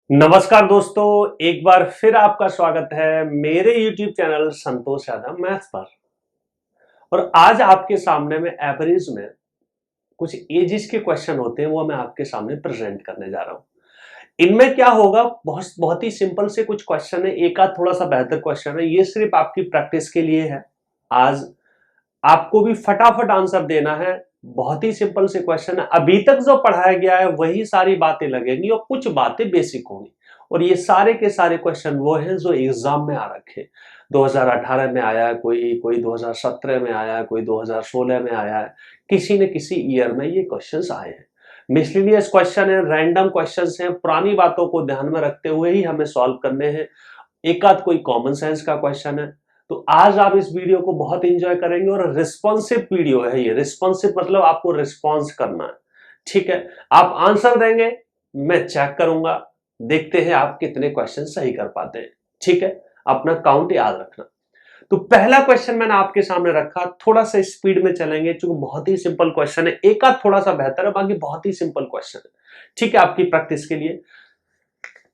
नमस्कार दोस्तों, एक बार फिर आपका स्वागत है मेरे YouTube channel Santosh Yadav maths पर। और आज आपके सामने में एवरेज में कुछ एजिस के क्वेश्चन होते हैं, वो मैं आपके सामने प्रेजेंट करने जा रहा हूं। इनमें क्या होगा, बहुत बहुत ही सिंपल से कुछ क्वेश्चन है, एक आध थोड़ा सा बेहतर क्वेश्चन है, ये सिर्फ आपकी प्रैक्टिस के लिए है। आज आपको भी फटाफट आंसर देना है। बहुत ही सिंपल से क्वेश्चन है, अभी तक जो पढ़ाया गया है वही सारी बातें लगेंगी और कुछ बातें बेसिक होंगी। और ये सारे के सारे क्वेश्चन वो हैं जो एग्जाम में आ रखे। 2018 में आया है, कोई 2017 में आया है, कोई 2016 में आया है, किसी न किसी ईयर में ये क्वेश्चंस आए हैं। मिसलिनियस क्वेश्चन है, रैंडम क्वेश्चंस हैं, पुरानी बातों को ध्यान में रखते हुए ही हमें सॉल्व करने हैं। एक आध कोई कॉमन सेंस का क्वेश्चन है। तो आज आप इस वीडियो को बहुत एंजॉय करेंगे और रिस्पॉन्सिव वीडियो है ये। रिस्पॉन्सिव मतलब आपको रिस्पॉन्स करना है, ठीक है। आप आंसर देंगे, मैं चेक करूंगा, देखते हैं आप कितने क्वेश्चन सही कर पाते हैं, ठीक है। अपना काउंट याद रखना। तो पहला क्वेश्चन मैंने आपके सामने रखा, थोड़ा सा स्पीड में चलेंगे क्योंकि बहुत ही सिंपल क्वेश्चन है। एक आध थोड़ा सा बेहतर है, बाकी बहुत ही सिंपल क्वेश्चन है, ठीक है, आपकी प्रैक्टिस के लिए।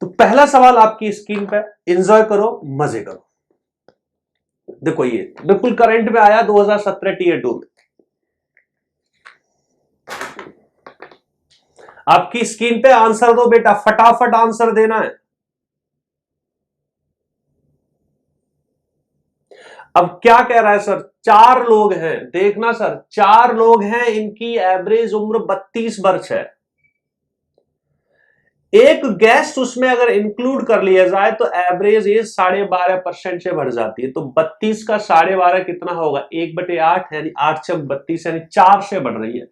तो पहला सवाल आपकी स्क्रीन पे, एंजॉय करो, मजे करो। देखो ये बिल्कुल करंट में आया 2017 टीयर 2 में। आपकी स्क्रीन पे आंसर दो बेटा, फटाफट आंसर देना है। अब क्या कह रहा है सर, 4 लोग हैं, देखना सर 4 लोग हैं, इनकी एवरेज उम्र 32 वर्ष है। एक गेस्ट उसमें अगर इंक्लूड कर लिया जाए तो एवरेज एज 12.5% से बढ़ जाती है। तो 32 का 12.5 कितना होगा, 1/8 यानी 8 से 32 यानी 4 से बढ़ रही है।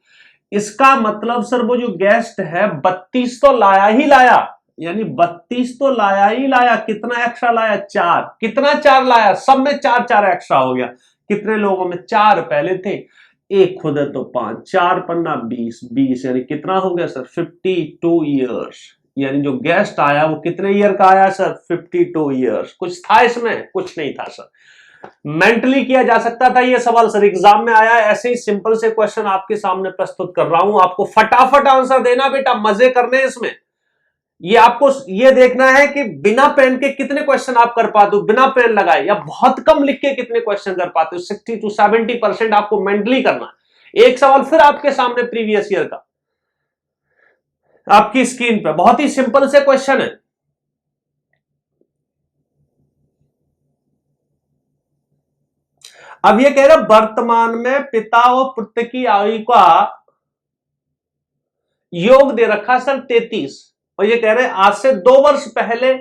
इसका मतलब सर वो जो गेस्ट है 32 तो लाया ही लाया, यानी 32 तो लाया ही लाया। कितना एक्स्ट्रा लाया, 4। कितना 4 लाया, सब में 4 4 एक्स्ट्रा हो गया। कितने लोगों में, 4 पहले थे, एक खुद है तो 5, 4 पन्ना 20, 20 यानी कितना हो गया सर, 52 ईयर्स। यानी जो गेस्ट आया वो कितने ईयर का आया सर, 52 ईयर्स। कुछ था इसमें, कुछ नहीं था सर। मेंटली किया जा सकता था ये सवाल सर, एग्जाम में आया। ऐसे ही सिंपल से क्वेश्चन आपके सामने प्रस्तुत कर रहा हूं, आपको फटाफट आंसर देना बेटा, मजे करने इसमें। ये आपको ये देखना है कि बिना पेन के कितने क्वेश्चन आप कर पाते हो, बिना पेन लगाए, या बहुत कम लिख के कितने क्वेश्चन कर पाते हो। 60 to 70% आपको मेंटली करना है। एक सवाल फिर आपके सामने प्रीवियस ईयर का, आपकी स्क्रीन पे, बहुत ही सिंपल से क्वेश्चन है। अब ये कह रहे वर्तमान में पिता और पुत्र की आयु का योग दे रखा सर 33, और ये कह रहे हैं आज से 2 वर्ष पहले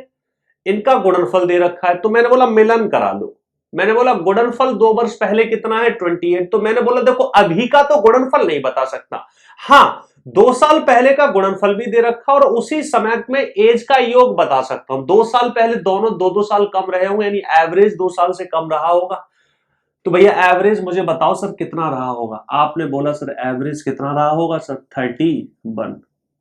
इनका गुणनफल दे रखा है। तो मैंने बोला मिलन करा लो। मैंने बोला गुणनफल 2 वर्ष पहले कितना है, 28। तो मैंने बोला देखो अभी का तो गुणनफल नहीं बता सकता, हाँ 2 साल पहले का गुणनफल भी दे रखा और उसी समय में एज का योग बता सकता हूं। 2 साल पहले दोनों 2-2 साल कम रहे होंगे, यानी एवरेज 2 साल से कम रहा होगा। तो भैया एवरेज मुझे बताओ सर कितना रहा होगा। आपने बोला सर एवरेज कितना रहा होगा सर, 31।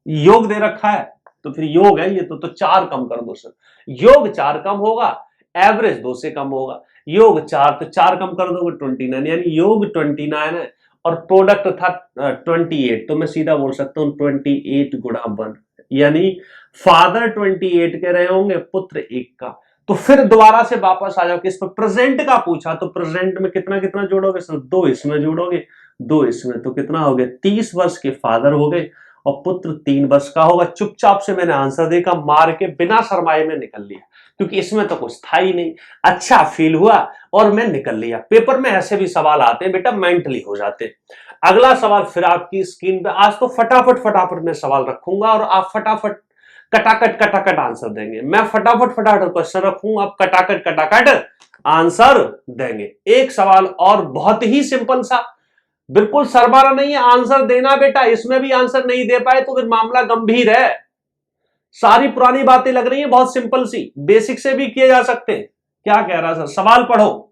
योग दे रखा है तो फिर योग है ये, तो 4 कम कर दो सर। योग 4 कम होगा, एवरेज 2 से कम होगा। योग 4 तो 4 कम कर दोगे 29, यानी योग 29 है और प्रोडक्ट था 28। तो मैं सीधा बोल सकता हूं 28 गुणा 1, यानी फादर 28 के रहे होंगे, पुत्र 1 का। तो फिर दोबारा से वापस आ जाओ कि इस पर प्रेजेंट का पूछा, तो प्रेजेंट में कितना कितना जोड़ोगे सर, 2 इसमें जोड़ोगे, 2 इसमें, तो कितना हो गया, 30 वर्ष के फादर हो गए और पुत्र 3 वर्ष का होगा। चुपचाप से मैंने आंसर देखा, मार के बिना शर्माए में निकल लिया, क्योंकि इसमें तो कुछ था ही नहीं। अच्छा फील हुआ और मैं निकल लिया। पेपर में ऐसे भी सवाल आते हैं बेटा, मेंटली हो जाते हैं। अगला सवाल फिर आपकी स्क्रीन पे। आज तो फटाफट फटाफट मैं सवाल रखूंगा और आप फटाफट कटाकट आंसर देंगे। मैं फटाफट फटाफट क्वेश्चन रखूंगा, आप कटाकट आंसर देंगे। एक सवाल और बहुत ही सिंपल सा, बिल्कुल सरबारा नहीं है, आंसर देना बेटा। इसमें भी आंसर नहीं दे पाए तो फिर मामला गंभीर है। सारी पुरानी बातें लग रही है, बहुत सिंपल सी, बेसिक से भी किए जा सकते हैं। क्या कह रहा है सर, सवाल पढ़ो।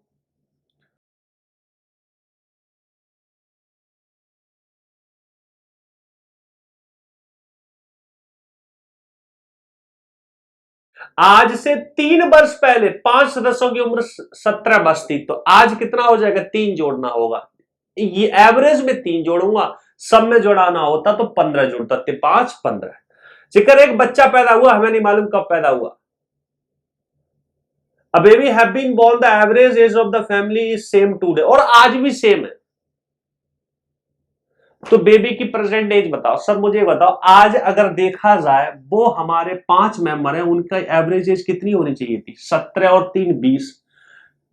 आज से 3 वर्ष पहले 5 सदस्यों की उम्र 17 वर्ष थी, तो आज कितना हो जाएगा, 3 जोड़ना होगा। ये एवरेज में 3 जोड़ूंगा, सब में जोड़ाना होता तो 15 जोड़ता, 5 15। जिक्र एक बच्चा पैदा हुआ, हमें नहीं मालूम कब पैदा हुआ। A baby have been born, the average age of the family is same today, और आज भी सेम है। तो बेबी की प्रेजेंट एज बताओ सर, मुझे बताओ आज अगर देखा जाए वो हमारे 5 मेंबर हैं, उनका एवरेज एज कितनी होनी चाहिए थी? 17 और 3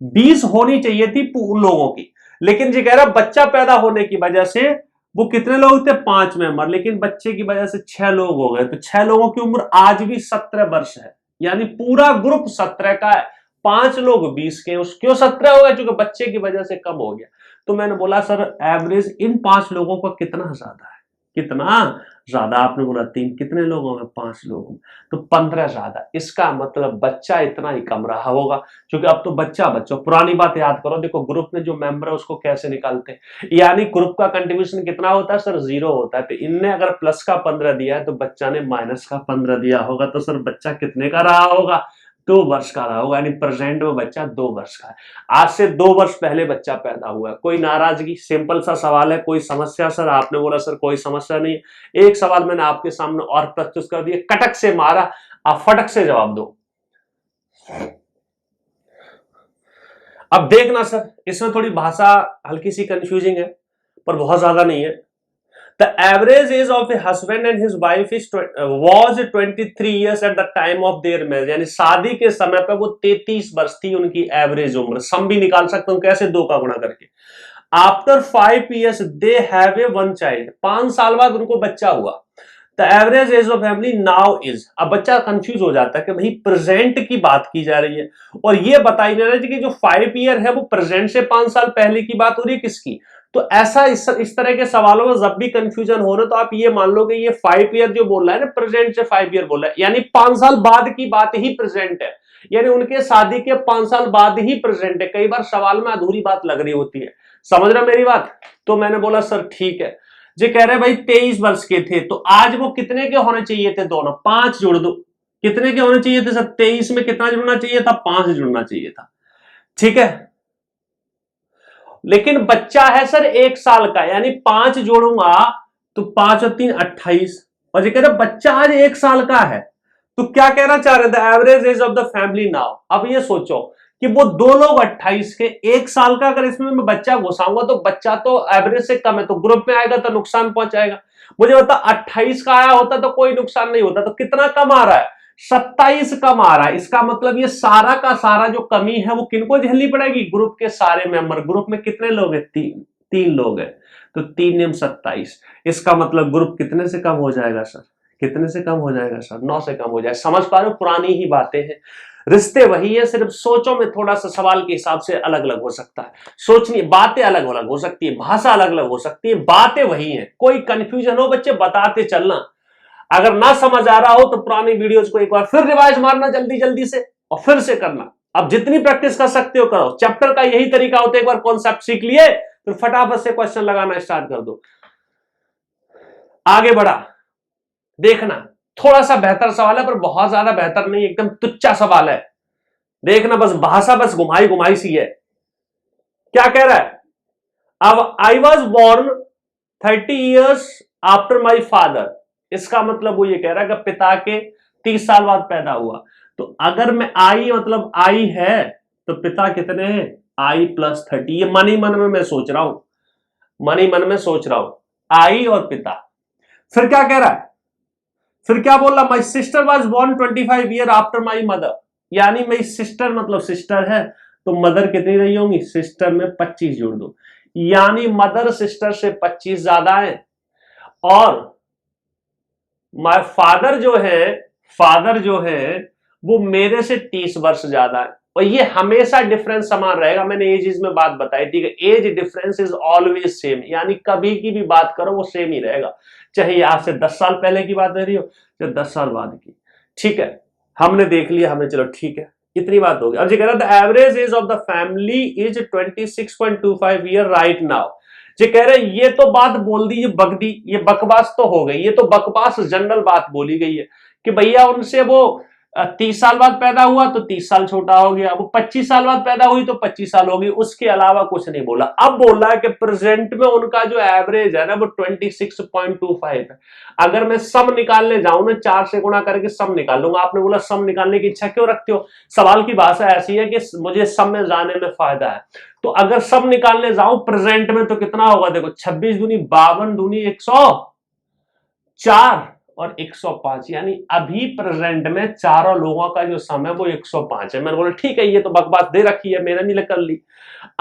20 होनी चाहिए थी उन लोगों की। लेकिन जी कह रहा बच्चा पैदा होने की वजह से वो कितने लोग थे? 5 मेंबर, लेकिन बच्चे की वजह से 6 लोग हो गए। तो 6 लोगों की उम्र आज भी 17 वर्ष है, यानी पूरा ग्रुप 17 का है, 5 लोग 20 के। क्यों 17 हो गए? क्योंकि बच्चे की वजह से कम हो गया। तो मैंने बोला सर एवरेज इन 5 लोगों का कितना ज्यादा है? कितना ज्यादा? आपने बोला 3। कितने लोगों में? 5 लोगों में, तो 15 ज्यादा। इसका मतलब बच्चा इतना ही कम रहा होगा, क्योंकि अब तो बच्चा पुरानी बात याद करो। देखो ग्रुप में जो मेंबर है उसको कैसे निकालते हैं, यानी ग्रुप का कंट्रीब्यूशन कितना होता है सर? 0 होता है। तो इनने अगर प्लस का 15 दिया है तो बच्चा ने माइनस का 15 दिया होगा। तो सर बच्चा कितने का रहा होगा? 2 वर्ष का रहा होगा, यानी प्रेजेंट में बच्चा 2 वर्ष का है। आज से 2 वर्ष पहले बच्चा पैदा हुआ है। कोई नाराजगी? सिंपल सा सवाल है। कोई समस्या सर? आपने बोला सर कोई समस्या नहीं। एक सवाल मैंने आपके सामने और प्रस्तुत कर दिया, कटक से मारा, आप फटक से जवाब दो। अब देखना सर, इसमें थोड़ी भाषा हल्की सी कंफ्यूजिंग है, पर बहुत ज्यादा नहीं है। The average age of a husband and his wife was 23 years at the time of their marriage, यानी शादी के समय पर वो 33 वर्ष थी उनकी एवरेज उम्र। सम भी निकाल सकते हो कैसे? 2 का गुणा करके। After 5 years they have a 1 child, 5 साल बाद उनको बच्चा हुआ। The average age of family now is, अब बच्चा कंफ्यूज हो जाता है कि भाई प्रेजेंट की बात की जा रही है, और ये बताई जा रही है कि जो 5 ईयर है वो प्रेजेंट से 5 साल पहले की बात हो रही है, किसकी? तो ऐसा इस तरह के सवालों में जब भी कंफ्यूजन हो रहा तो आप ये मान लो कि ये 5 ईयर जो बोल रहा है ना, प्रेजेंट से 5 ईयर बोल रहा है, यानी 5 साल बाद की बात ही प्रेजेंट है, यानी उनके शादी के 5 साल बाद ही प्रेजेंट है। कई बार सवाल में अधूरी बात लग रही होती है, समझ रहे मेरी बात? तो मैंने बोला सर ठीक है। जो कह रहे भाई 23 वर्ष के थे, तो आज वो कितने के होने चाहिए थे? दोनों 5 जोड़ दो। कितने के होने चाहिए थे सर? 23 में कितना जुड़ना चाहिए था? 5 जुड़ना चाहिए था, ठीक है। लेकिन बच्चा है सर 1 साल का, यानी 5 जोड़ूंगा तो 5 और 3 28, और जो कह रहे बच्चा आज 1 साल का है। तो क्या कहना चाह रहे थे? Average age of the family now. अब ये सोचो कि वो 2 लोग 28 के, 1 साल का, अगर इसमें मैं बच्चा घुसाऊंगा तो बच्चा तो एवरेज से कम है, तो ग्रुप में आएगा तो नुकसान पहुंचाएगा। मुझे बता 28 का आया होता तो कोई नुकसान नहीं होता। तो कितना कम आ रहा है? 27 कम आ रहा है। इसका मतलब ये सारा का सारा जो कमी है वो किनको झेलनी पड़ेगी? ग्रुप के सारे मेंबर। ग्रुप में कितने लोग हैं? 3 लोग हैं, तो 3 × 27। इसका मतलब ग्रुप कितने से कम हो जाएगा सर? कितने से कम हो जाएगा सर? 9 से कम हो जाएगा। समझ पा रहे हो? पुरानी ही बातें हैं, रिश्ते वही है, सिर्फ सोचों में थोड़ा सा सवाल के हिसाब से अलग अलग हो सकता है। सोचनी बातें अलग अलग हो सकती है, भाषा अलग अलग हो सकती है, बातें वही है। कोई कंफ्यूजन हो बच्चे बताते चलना। अगर ना समझ आ रहा हो तो पुरानी वीडियोस को एक बार फिर रिवाइज मारना जल्दी जल्दी से, और फिर से करना। अब जितनी प्रैक्टिस कर सकते हो करो। चैप्टर का यही तरीका होता है, एक बार कॉन्सेप्ट सीख लिए तो फटाफट से क्वेश्चन लगाना स्टार्ट कर दो। आगे बढ़ा, देखना थोड़ा सा बेहतर सवाल है, पर बहुत ज्यादा बेहतर नहीं, एकदम तुच्चा सवाल है। देखना बस भाषा बस घुमाई घुमाई सी है। क्या कह रहा है? अब I was born 30 years after my father. इसका मतलब वो ये कह रहा है कि पिता के 30 साल बाद पैदा हुआ। तो अगर मैं आई मतलब आई है तो पिता कितने हैं? आई प्लस 30। ये मन ही मन में मैं सोच रहा हूं, मन ही मन में सोच रहा हूं, आई और पिता। फिर क्या कह रहा है? फिर क्या बोल रहा? My sister was born 25 years after my mother, यानी मेरी सिस्टर मतलब सिस्टर है तो मदर कितनी रही होंगी? सिस्टर में 25 जोड़ दो, यानी मदर सिस्टर से 25 ज्यादा है। और माय फादर जो है वो मेरे से 30 वर्ष ज्यादा है। और ये हमेशा डिफरेंस समान रहेगा। मैंने एज में बात बताई थी कि age difference is always same, यानी कभी की भी बात करो वो सेम ही रहेगा, चाहे आज से 10 साल पहले की बात हो रही हो चाहे 10 साल बाद की। ठीक है, हमने देख लिया, हमें चलो ठीक है, इतनी बात होगी। अब जी कह रहा the average age of the family is 26.25 year right now. जो कह रहे ये तो बात बोल दी, ये बक दी, ये बकवास तो हो गई, ये तो बकवास जनरल बात बोली गई है कि भैया उनसे वो 30 साल बाद पैदा हुआ तो 30 साल छोटा हो गया, वो 25 साल बाद पैदा हुई तो 25 साल होगी, उसके अलावा कुछ नहीं बोला। अब बोला है कि प्रेजेंट में उनका जो एवरेज है ना वो 26.25 है। अगर मैं सम निकालने जाऊं ना 4 से गुणा करके सम निकाल लूंगा। आपने बोला सम निकालने की इच्छा क्यों रखते हो, सवाल की भाषा ऐसी है कि मुझे सम में जाने में फायदा है। तो अगर सम निकालने जाऊं प्रेजेंट में तो कितना होगा, देखो 26 दूनी 52 दूनी 104 और 105, यानी अभी प्रेजेंट में चारों लोगों का जो सम है वो 105 है। मैंने बोला ठीक है, ये तो बकवास दे रखी है, मैंने नहीं कर ली।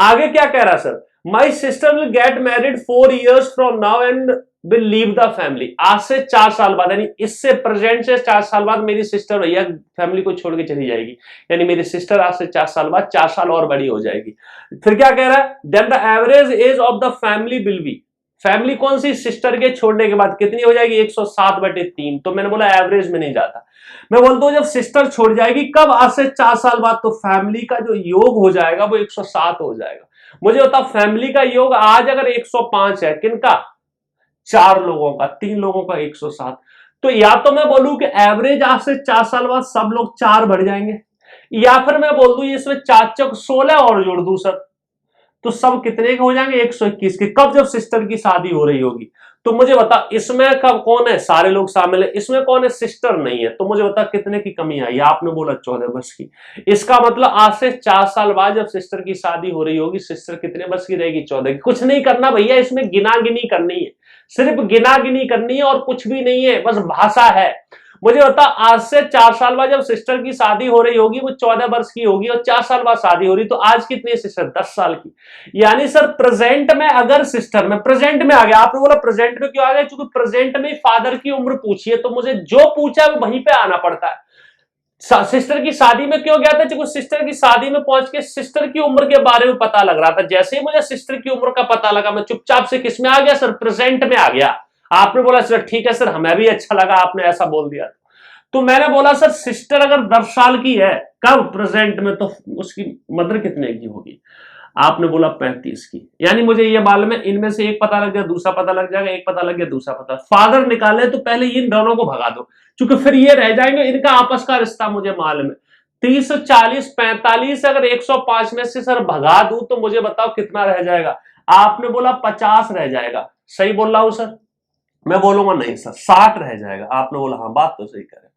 आगे क्या कह रहा sir, my sister will get married 4 years from now and will leave the family. आज से 4 साल बाद, यानी इससे प्रेजेंट से 4 साल बाद मेरी सिस्टर भैया फैमिली को छोड़ के चली जाएगी, यानी मेरी सिस्टर आज से 4 साल बाद 4 साल और बड़ी हो जाएगी। फिर क्या कह रहा है, then the average age of the family will be, family कौन सी, सिस्टर के छोड़ने के बाद कितनी हो जाएगी 107/3। तो मैंने बोला एवरेज में नहीं जाता, मैं बोलता हूं जब सिस्टर छोड़ जाएगी कब, आज से 4 साल बाद, तो फैमिली का जो योग हो जाएगा वो 107 हो जाएगा। मुझे बताओ फैमिली का योग आज अगर 105 है, किनका, 4 लोगों का, 3 लोगों का 107, तो या तो मैं बोलूं कि एवरेज आज से 4 साल बाद सब लोग 4 बढ़ जाएंगे, या फिर मैं बोल दूं इसमें 4 चौक 16 और जोड़ दूं सर, तो सब कितने के हो जाएंगे 121 के। कब, जब सिस्टर की शादी हो रही होगी। तो मुझे बता इसमें कब कौन है, सारे लोग शामिल है, इसमें कौन है, सिस्टर नहीं है, तो मुझे बता कितने की कमी आई। आपने बोला 14 वर्ष की, इसका मतलब आज से 4 साल बाद जब सिस्टर की शादी हो रही होगी, सिस्टर कितने वर्ष की रहेगी, 14 की। कुछ नहीं करना भैया, इसमें गिना गिनी करनी है, सिर्फ गिना गिनी करनी है और कुछ भी नहीं है, बस भाषा है। मुझे बता आज से 4 साल बाद जब सिस्टर की शादी हो रही होगी वो 14 वर्ष की होगी, और 4 साल बाद शादी हो रही, तो आज कितनी सिस्टर, 10 साल की। यानी सर प्रेजेंट में अगर सिस्टर में, प्रेजेंट में आ गया, आपने बोला प्रेजेंट में क्यों आ गया, क्योंकि प्रेजेंट में फादर की उम्र पूछी है, तो मुझे जो पूछा है वो वहीं पे आना पड़ता है। सिस्टर की शादी में क्यों गया था, क्योंकि सिस्टर की शादी में पहुंच के सिस्टर की उम्र के बारे में पता लग रहा था। जैसे ही मुझे सिस्टर की उम्र का पता लगा, मैं चुपचाप से किस में आ गया सर, प्रेजेंट में आ गया। आपने बोला सर ठीक है सर, हमें भी अच्छा लगा आपने ऐसा बोल दिया। तो मैंने बोला सर सिस्टर अगर 10 साल की है, कब, प्रेजेंट में, तो उसकी मदर कितने की होगी। आपने बोला 35 की, यानी मुझे ये मालूम है इनमें से एक पता लग गया दूसरा पता लग जाएगा, एक पता लग गया दूसरा पता, फादर निकाले तो पहले इन दोनों को भगा दो, क्योंकि फिर ये रह जाएंगे, इनका आपस का रिश्ता मुझे मालूम है। 30, 40, 45 अगर 105 में से सर भगा दूं तो मुझे बताओ कितना रह जाएगा। आपने बोला 50 रह जाएगा, सही बोल रहा हूं सर, मैं बोलूंगा नहीं सर 60 रह जाएगा। आपने बोला हाँ बात तो सही कह रहे,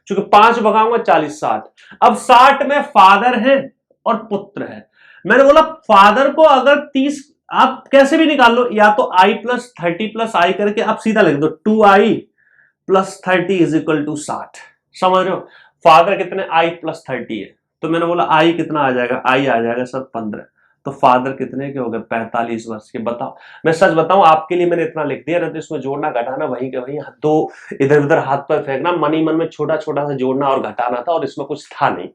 क्योंकि 5 भगाऊंगा 40, 60। अब 60 में फादर है और पुत्र है। मैंने बोला फादर को अगर 30 आप कैसे भी निकाल लो, या तो i + 30 + i करके आप सीधा लिख दो 2i + 30 = 60। समझ रहे हो, फादर कितने i + 30 है, तो मैंने बोला i कितना आ जाएगा, i आ जाएगा सर 15। तो फादर कितने के हो गए, 45 वर्ष के। बताओ, मैं सच बताऊं आपके लिए मैंने इतना लिख दिया ना, तो इसमें जोड़ना घटाना वहीं के वहीं, दो इधर उधर हाथ पर फेंकना, मन ही मन में छोटा छोटा सा जोड़ना और घटाना था, और इसमें कुछ था नहीं।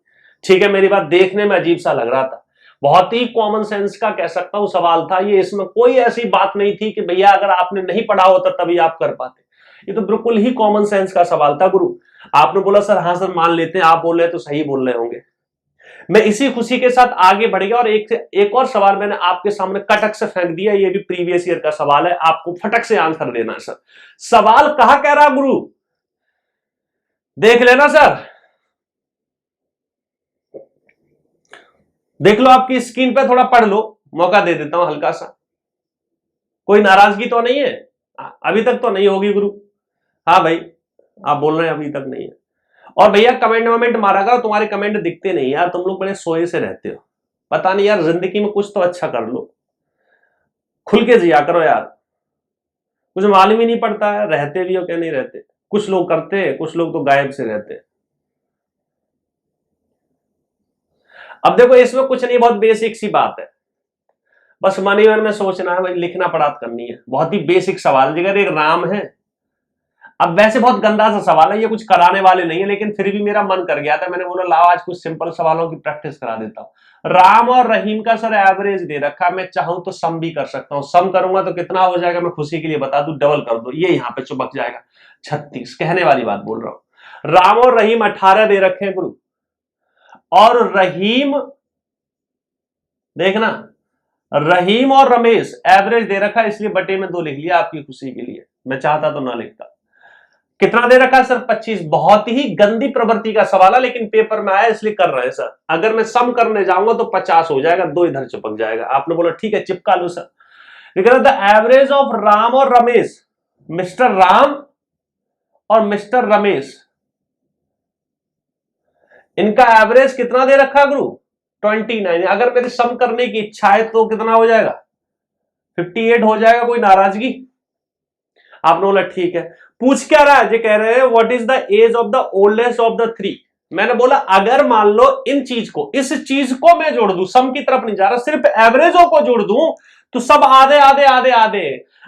ठीक है, मेरी बात देखने में अजीब सा लग रहा था, बहुत ही कॉमन सेंस का कह सकता हूं सवाल था ये, इसमें कोई ऐसी बात नहीं थी कि भैया अगर आपने नहीं पढ़ा होता तभी आप कर पाते, ये तो बिल्कुल ही कॉमन सेंस का सवाल था गुरु। आपने बोला सर हाँ सर मान लेते हैं, आप बोल रहे तो सही बोल रहे होंगे। मैं इसी खुशी के साथ आगे बढ़ गया, और एक और सवाल मैंने आपके सामने कटक से फेंक दिया, ये भी प्रीवियस ईयर का सवाल है, आपको फटक से आंसर देना है सर। सवाल कहां कह रहा गुरु, देख लेना सर, देख लो आपकी स्क्रीन पे, थोड़ा पढ़ लो, मौका दे देता हूं हल्का सा। कोई नाराजगी तो नहीं है, अभी तक तो नहीं होगी गुरु। हाँ भाई आप बोल रहे हैं अभी तक नहीं है। और भैया कमेंट वमेंट मारा करो, तुम्हारे कमेंट दिखते नहीं यार, तुम लोग बड़े सोए से रहते हो, पता नहीं यार, जिंदगी में कुछ तो अच्छा कर लो, खुल के जिया करो यार, कुछ मालूम ही नहीं पड़ता है रहते भी हो क्या नहीं रहते। कुछ लोग करते हैं, कुछ लोग तो गायब से रहते हैं। अब देखो इसमें कुछ नहीं, बहुत बेसिक सी बात है, बस मन ही मन में सोचना है भाई, लिखना पढ़ात करनी है, बहुत ही बेसिक सवाल। जिगर एक राम है, अब वैसे बहुत गंदा सा सवाल है ये, कुछ कराने वाले नहीं है, लेकिन फिर भी मेरा मन कर गया था, मैंने बोला लाओ आज कुछ सिंपल सवालों की प्रैक्टिस करा देता हूं। राम और रहीम का सर एवरेज दे रखा, मैं चाहूं तो सम भी कर सकता हूं, सम करूंगा तो कितना हो जाएगा, मैं खुशी के लिए बता दूं, डबल कर दो, ये यहां पे चुपक जाएगा 36, कहने वाली बात बोल रहा हूं। राम और रहीम 18 दे रखे हैं गुरु, और रहीम देखना, रहीम और रमेश एवरेज दे रखा, इसलिए बटे में 2 लिख लिया आपकी खुशी के लिए, मैं चाहता तो ना लिखता। कितना दे रखा है सर 25। बहुत ही गंदी प्रवृत्ति का सवाल है, लेकिन पेपर में आया इसलिए कर रहे हैं सर। अगर मैं सम करने जाऊंगा तो 50 हो जाएगा, 2 इधर चिपक जाएगा। आपने बोला ठीक है चिपका लो सर। लेकिन द एवरेज ऑफ राम और रमेश, मिस्टर राम और मिस्टर रमेश, इनका एवरेज कितना दे रखा गुरु 29। अगर मेरी सम करने की इच्छा है तो कितना हो जाएगा 58 हो जाएगा। कोई नाराजगी? आपने बोला ठीक है। पूछ क्या रहा है? ये कह रहे हैं what is the age of the oldest of the 3। मैंने बोला अगर मान लो इन चीज को, इस चीज को मैं जोड़ दूं, सम की तरफ नहीं जा रहा, सिर्फ एवरेजों को जोड़ दूं तो सब आधे आधे आधे आधे।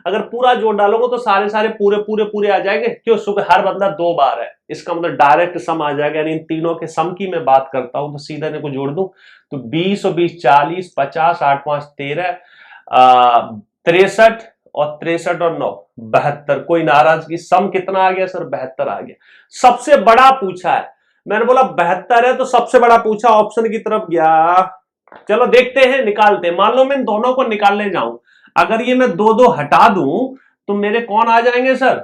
अगर पूरा जोड़ डालोगे तो सारे सारे पूरे पूरे पूरे आ जाएंगे। क्यों? सुबह हर बंदा 2 बार है, इसका मतलब डायरेक्ट सम आ जाएगा। यानी इन तीनों के सम की मैं बात करता हूं तो सीधा इनको जोड़ दूं तो 20 और 20 40, 50, 8 5 13, 63 और 63 और 9 72। कोई नाराजगी? सम कितना आ गया सर 72 आ गया। सबसे बड़ा पूछा है, मैंने बोला 72 है तो सबसे बड़ा पूछा, ऑप्शन की तरफ गया। चलो देखते हैं, निकालते हैं। मान लो मैं इन दोनों को निकालने जाऊं, अगर ये मैं 2 हटा दूं तो मेरे कौन आ जाएंगे सर?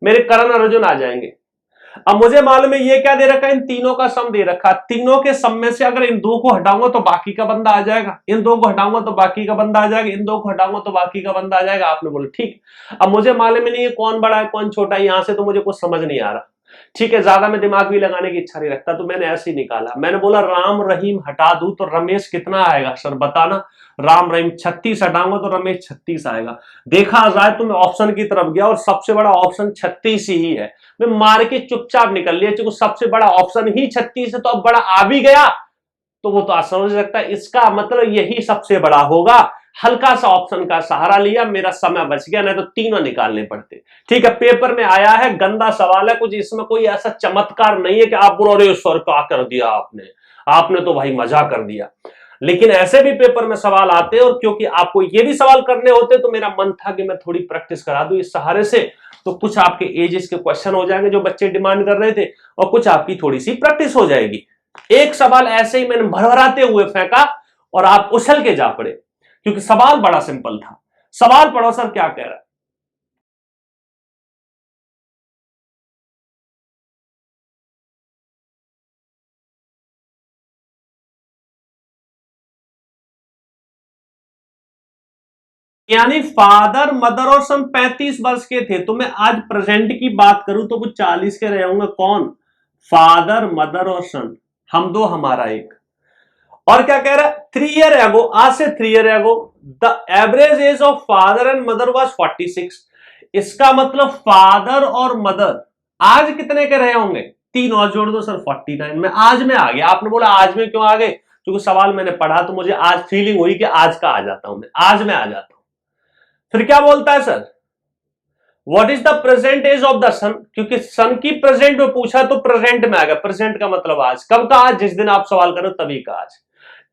मेरे करण अर्जुन आ जाएंगे। अब मुझे मालूम है ये क्या दे रखा है, इन तीनों का सम दे रखा। तीनों के सम में से अगर इन 2 को हटाऊंगा तो बाकी का बंदा आ जाएगा, इन 2 को हटाऊंगा तो बाकी का बंदा आ जाएगा, इन 2 को हटाऊंगा तो बाकी का बंदा आ जाएगा। आपने बोला ठीक। अब मुझे मालूम ही नहीं है कौन बड़ा है कौन छोटा है, यहां से तो मुझे कुछ समझ नहीं आ रहा। ठीक है, ज्यादा मैं दिमाग भी लगाने की इच्छा नहीं रखता, तो मैंने ऐसे ही निकाला। मैंने बोला राम रहीम हटा दूं तो रमेश कितना आएगा सर बताना। राम रहीम 36 हटाऊंगा तो रमेश 36 आएगा। देखा जाए तो मैं ऑप्शन की तरफ गया और सबसे बड़ा ऑप्शन 36 ही है। मैं मार के चुपचाप निकल लिया, क्योंकि सबसे बड़ा ऑप्शन ही 36 है, तो अब बड़ा आ भी गया तो वो तो आप समझ सकता है, इसका मतलब यही सबसे बड़ा होगा। हल्का सा ऑप्शन का सहारा लिया, मेरा समय बच गया, नहीं तो तीनों निकालने पड़ते। ठीक है, पेपर में आया है, गंदा सवाल है, कुछ इसमें कोई ऐसा चमत्कार नहीं है कि आप बोलो अरे सर क्या कर दिया आपने तो भाई मजा कर दिया। लेकिन ऐसे भी पेपर में सवाल आते हैं, और क्योंकि आपको ये भी सवाल करने होते तो मेरा मन था कि मैं थोड़ी प्रैक्टिस करा दूं इस सहारे से, तो कुछ आपके एजेस के क्वेश्चन हो जाएंगे जो बच्चे डिमांड कर रहे थे, और कुछ आपकी थोड़ी सी प्रैक्टिस हो जाएगी। एक सवाल ऐसे ही मैंने भरभराते हुए फेंका और आप उछल के जा पड़े, क्योंकि सवाल बड़ा सिंपल था। सवाल पढ़ो सर क्या कह रहा है। यानी फादर मदर और सन 35 वर्ष के थे, तो मैं आज प्रेजेंट की बात करूं तो वो 40 के रहे होंगे। कौन? फादर मदर और सन, हम दो हमारा एक। और क्या कह रहा है 3 ईयर एगो, आज से 3 year ago the average age of father and mother was 46। इसका मतलब फादर और मदर आज कितने के रहे होंगे? 3 और जोड़ दो सर 49 में। आज में आ गया। आपने बोला आज में क्यों आ गए? क्योंकि सवाल मैंने पढ़ा तो मुझे आज फीलिंग हुई कि आज का आ जाता हूं मैं, आज में आ जाता हूं। फिर क्या बोलता है sir, what is the present age of the son, क्योंकि सन की प्रेजेंट में पूछा तो प्रेजेंट में आ गया। प्रेजेंट का मतलब आज, कब का आज? जिस दिन आप सवाल करो तभी का आज।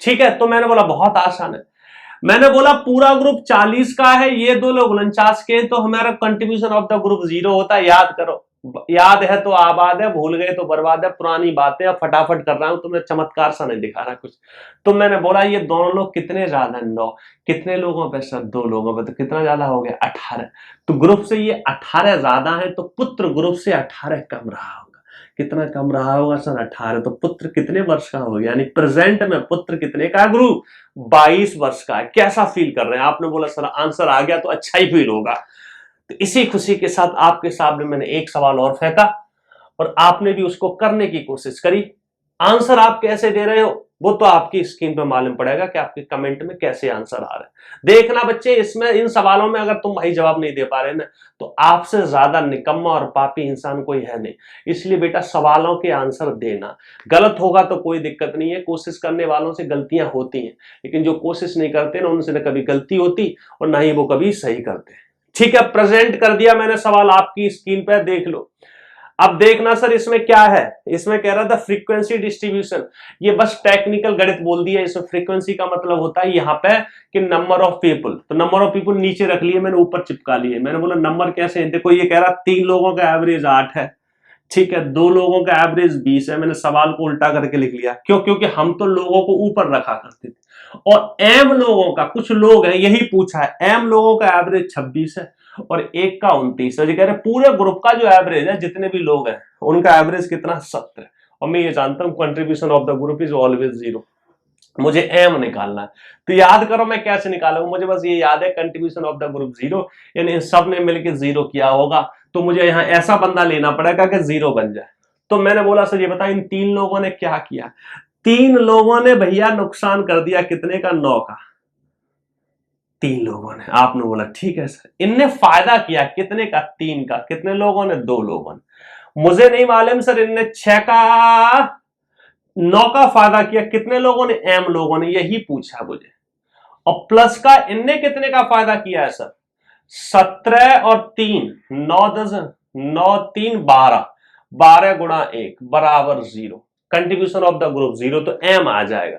ठीक है, तो मैंने बोला बहुत आसान है। मैंने बोला पूरा ग्रुप 40 का है, ये 2 लोग 49 के, तो हमारा कंट्रीब्यूशन ऑफ द ग्रुप 0 होता है। याद करो, याद है तो आबाद है, भूल गए तो बर्बाद है। पुरानी बातें अब फटाफट कर रहा हूं, तुम्हें चमत्कार सा नहीं दिखा रहा कुछ। तो मैंने बोला ये दोनों लोग कितने ज्यादा? 9। कितने लोगों पे सर? 2 लोगों पे, तो कितना ज्यादा हो गया? 18। तो ग्रुप से ये 18 ज्यादा है, तो पुत्र ग्रुप से 18 कम रहा होगा। कितना कम रहा होगा सर? 18। तो पुत्र कितने वर्ष का हो गया? यानी प्रेजेंट में पुत्र कितने का है गुरु? 22 वर्ष का है। कैसा फील कर रहे हैं? आपने बोला सर आंसर आ गया तो अच्छा ही फील होगा। तो इसी खुशी के साथ आपके सामने मैंने एक सवाल और फेंका, और आपने भी उसको करने की कोशिश करी। आंसर आप कैसे दे रहे हो वो तो आपकी स्क्रीन पे मालूम पड़ेगा कि आपके कमेंट में कैसे आंसर आ रहे हैं। देखना बच्चे, इसमें इन सवालों में अगर तुम भाई जवाब नहीं दे पा रहे ना, तो आपसे ज्यादा निकम्मा और पापी इंसान कोई है नहीं। इसलिए बेटा सवालों के आंसर देना। गलत होगा तो कोई दिक्कत नहीं है, कोशिश करने वालों से गलतियां होती हैं, लेकिन जो कोशिश नहीं करते ना उनसे न कभी गलती होती और ना ही वो कभी सही करते। ठीक है, प्रेजेंट कर दिया मैंने सवाल आपकी स्क्रीन पर, देख लो। अब देखना सर इसमें क्या है। इसमें कह रहा था फ्रीक्वेंसी डिस्ट्रीब्यूशन, ये बस टेक्निकल गणित बोल दिया। इसमें फ्रीक्वेंसी का मतलब होता है यहाँ पे कि नंबर ऑफ पीपल। तो नंबर ऑफ पीपल नीचे रख लिए मैंने, ऊपर चिपका लिए। मैंने बोला नंबर कैसे? देखो ये कह रहा 3 लोगों का एवरेज 8 है, ठीक है, 2 लोगों का एवरेज 20 है। मैंने सवाल को उल्टा करके लिख लिया। क्यों? क्योंकि हम तो लोगों को ऊपर रखा करते थे, और एम लोगों का, कुछ लोग हैं यही पूछा है, एम लोगों का एवरेज 26 है, और एक का 29 है। कह रहे पूरे ग्रुप का जो एवरेज है, जितने भी लोग हैं उनका एवरेज कितना, 17। और मैं ये जानता हूं contribution of the group is always 0। मुझे एम निकालना है, तो याद करो मैं कैसे निकालूंगा। मुझे बस ये याद है कंट्रीब्यूशन ऑफ द ग्रुप 0, यानी इन सब ने मिलकर 0 किया होगा, तो मुझे यहाँ ऐसा बंदा लेना पड़ेगा कि 0 बन जाए। तो मैंने बोला सर ये बता इन 3 लोगों ने क्या किया। 3 लोगों ने भैया नुकसान कर दिया, कितने का, 9 का। 3 लोगों ने। आपने बोला ठीक है सर। इनने फायदा किया कितने का, 3 का। कितने लोगों ने, 2 लोगों ने। मुझे नहीं मालूम सर इनने 6 का, 9 का फायदा किया, कितने लोगों ने, एम लोगों ने, यही पूछा मुझे। और प्लस का इनने कितने का फायदा किया है सर, 17 और 3, 9 10, 9 3 12, 12 गुणा 1 बराबर 0। कंट्रीब्यूशन ऑफ द ग्रुप 0, तो एम आ जाएगा।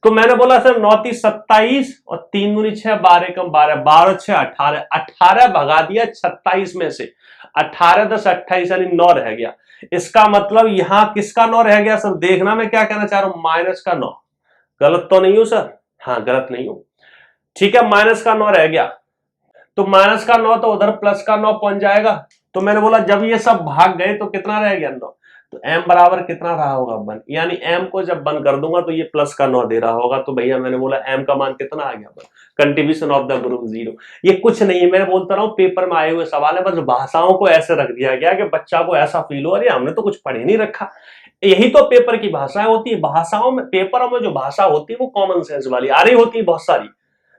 तो मैंने बोला सर 9 3 27 और 3 दूनी 6, 12 कम 12, 12 6 18, 18 भगा दिया 27 में से, 18 10 28 यानी 9 रह गया। इसका मतलब यहां किसका 9 रह गया सर, देखना मैं क्या कहना चाह रहा हूं, माइनस का 9। गलत तो नहीं हूं सर, हाँ गलत नहीं हूं, ठीक है। माइनस का 9 रह गया, तो माइनस का 9 तो उधर प्लस का 9 पहुंच जाएगा। तो मैंने बोला जब ये सब भाग गए तो कितना रह गया, 9। तो m बराबर कितना रहा होगा, 1, यानी m को जब 1 कर दूंगा तो ये प्लस का 9 दे रहा होगा। तो भैया मैंने बोला m का मान कितना आ गया, 1। Contribution of the group 0। ये कुछ नहीं है, मैंने बोलता रहा हूं पेपर में आए हुए सवाल है, बस भाषाओं को ऐसे रख दिया गया कि बच्चा को ऐसा फील हो अरे हमने तो कुछ पढ़ ही नहीं रखा। यही तो पेपर की भाषाएं होती है। भाषाओं में, पेपरों में जो भाषा होती है वो कॉमन सेंस वाली आ रही होती है बहुत सारी,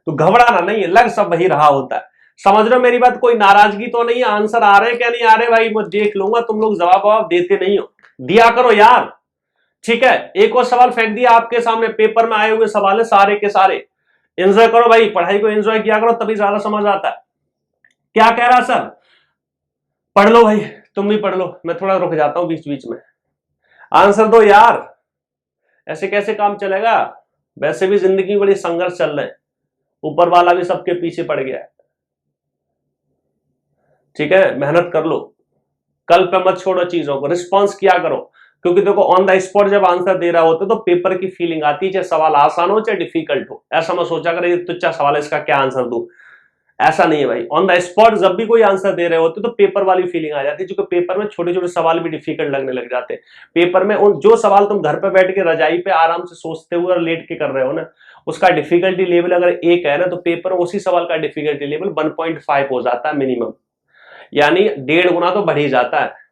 तो घबराना नहीं है, लग सब वही रहा होता है। समझ रहे हो मेरी बात, कोई नाराजगी तो नहीं है। आंसर आ रहे क्या नहीं आ रहे भाई, मैं देख लूंगा, तुम लोग जवाब देते नहीं हो, दिया करो यार, ठीक है। एक और सवाल फेंक दिया आपके सामने, पेपर में आए हुए सवाल है सारे के सारे। एंजॉय करो भाई, पढ़ाई को एंजॉय किया करो, तभी ज्यादा समझ आता है। क्या कह रहा सर, पढ़ लो भाई, तुम भी पढ़ लो, मैं थोड़ा रुक जाता हूं बीच बीच में। आंसर दो यार, ऐसे कैसे काम चलेगा। वैसे भी जिंदगी में बड़ी संघर्ष चल रहे हैं, ऊपर वाला भी सबके पीछे पड़ गया है, ठीक है। मेहनत कर लो, कल पे मत छोड़ो चीजों को, रिस्पॉन्स किया करो। क्योंकि देखो ऑन द स्पॉट जब आंसर दे रहा होता है तो पेपर की फीलिंग आती है, चाहे सवाल आसान हो चाहे डिफिकल्ट हो। ऐसा मैं सोचा कर ये तुच्चा सवाल है, इसका क्या आंसर दूं, ऐसा नहीं है भाई। ऑन द स्पॉट जब भी कोई आंसर दे रहे होते तो पेपर वाली फीलिंग आ जाती है, क्योंकि पेपर में छोटे छोटे सवाल भी डिफिकल्ट लगने लग जाते हैं। पेपर में उन जो सवाल तुम घर पे बैठ के रजाई पे आराम से सोचते हुए और लेट के कर रहे हो ना, उसका डिफिकल्टी लेवल अगर 1 है ना, तो पेपर में उसी सवाल का डिफिकल्टी लेवल 1.5 हो जाता है मिनिमम, यानी 1.5 गुना तो बढ़ ही जाता है।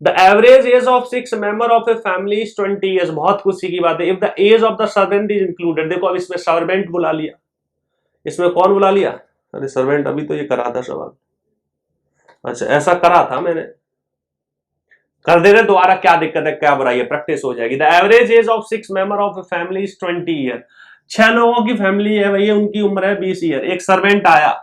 The average age of 6 member of a family is 20 years। बहुत खुशी की बात है। If the age of the servant is included, देखो अब इसमें सर्वेंट बुला लिया, इसमें कौन बुला लिया, अरे सर्वेंट अभी तो ये करा था सवाल, अच्छा ऐसा करा था मैंने, कर दे रहे दोबारा, क्या दिक्कत है, क्या बुराई है, प्रैक्टिस हो जाएगी। The average age of 6 member of a family is 20 year. 6 लोगों की फैमिली है भैया, उनकी उम्र है 20 ईयर। एक सर्वेंट आया,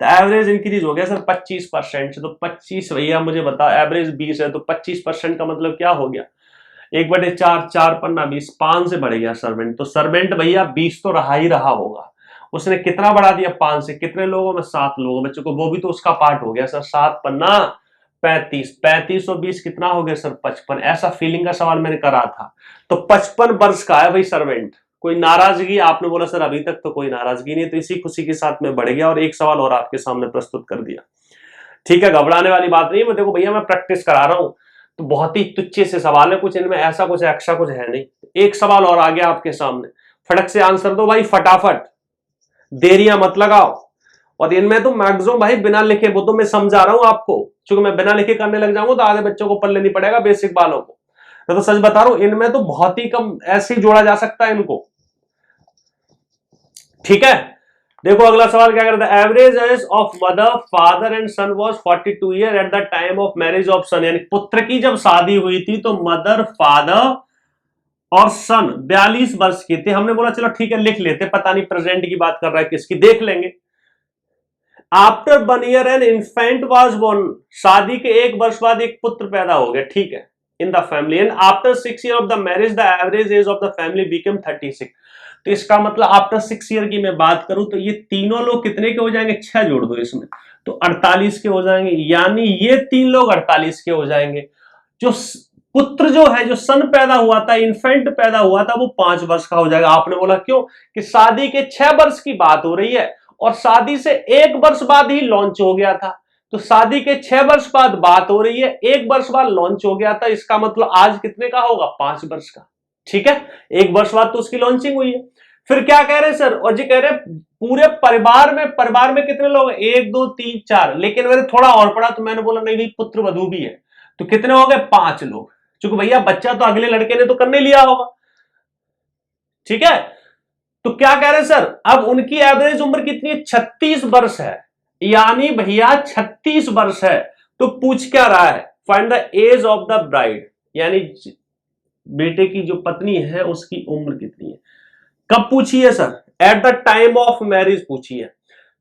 तो एवरेज इंक्रीज हो गया सर 25% से। तो 25 भैया मुझे बताओ, एवरेज 20 है तो 25% का मतलब क्या हो गया, 1/4, 4 पन्ना 20, 5 से बढ़ गया सर्वेंट। तो सर्वेंट भैया 20 तो रहा ही रहा होगा, उसने कितना बढ़ा दिया, 5 से। कितने लोगों में, 7 लोगों बच्चों को, वो भी तो उसका पार्ट हो गया सर। 7 पन्ना 35, 35 और 20 कितना हो गया सर, 55। ऐसा फीलिंग का सवाल मैंने करा था। तो 55 वर्ष का है भाई सर्वेंट। कोई नाराजगी, आपने बोला सर अभी तक तो कोई नाराजगी नहीं, तो इसी खुशी के साथ में बढ़ गया और एक सवाल और आपके सामने प्रस्तुत कर दिया, ठीक है। घबराने वाली बात नहीं है, मैं देखो भैया मैं प्रैक्टिस करा रहा हूं, तो बहुत ही तुच्छे से सवाल है, कुछ इनमें ऐसा कुछ एक्स्ट्रा कुछ है नहीं। एक सवाल और आ गया आपके सामने, फटक से आंसर दो भाई, फटाफट, देरियां मत लगाओ। और इनमें तो मैक्सिमम भाई बिना लिखे, वो तो मैं समझा रहा हूं आपको, क्योंकि मैं बिना लिखे करने लग जाऊंगा तो आगे बच्चों को पल्ले नहीं पड़ेगा, बेसिक बालों को। मैं तो सच बता रहा हूं, इनमें तो बहुत ही कम ऐसे ही जोड़ा जा सकता है इनको, ठीक है। देखो अगला सवाल क्या करता है, average age of mother father and son was 42 year at the time of marriage of son. यानी पुत्र की जब शादी हुई थी तो मदर, फादर और सन 42 वर्ष के थे। हमने बोला चलो ठीक है लिख लेते, पता नहीं प्रेजेंट की बात कर रहा है किसकी, देख लेंगे। After 1 year an infant was born. शादी के 1 वर्ष बाद एक पुत्र पैदा हो गया, ठीक है, in the family. And after 6 year of the marriage the average age of the family become 36। तो इसका मतलब आफ्टर 6 ईयर की मैं बात करूं तो ये तीनों लोग कितने के हो जाएंगे, 6 जोड़ दो इसमें, तो 48 के हो जाएंगे। यानी ये 3 लोग 48 के हो जाएंगे। जो पुत्र जो है, जो सन पैदा हुआ था, इन्फेंट पैदा हुआ था, वो 5 वर्ष का हो जाएगा। आपने बोला क्यों, कि शादी के 6 वर्ष की बात हो रही है और शादी से 1 वर्ष बाद ही लॉन्च हो गया था। तो शादी के 6 वर्ष बाद बात हो रही है, 1 वर्ष बाद लॉन्च हो गया था, इसका मतलब आज कितने का होगा, 5 वर्ष का। ठीक है, 1 वर्ष बाद तो उसकी लॉन्चिंग हुई है। फिर क्या कह रहे हैं सर, और जी कह रहे पूरे परिवार में कितने लोग, 1 2 3 4, लेकिन मैंने थोड़ा और पढ़ा तो मैंने बोला नहीं पुत्र वधू भी है, तो कितने हो गए, 5 लोग, क्योंकि भैया बच्चा तो अगले लड़के ने तो करने लिया होगा। ठीक है, तो क्या कह रहे हैं सर, अब उनकी एवरेज उम्र कितनी है, 36 वर्ष है, यानी भैया 36 वर्ष है। तो पूछ क्या रहा है, find the age of the bride, यानी बेटे की जो पत्नी है उसकी उम्र कितनी है। कब पूछी है sir, eight the time of marriage पूछी है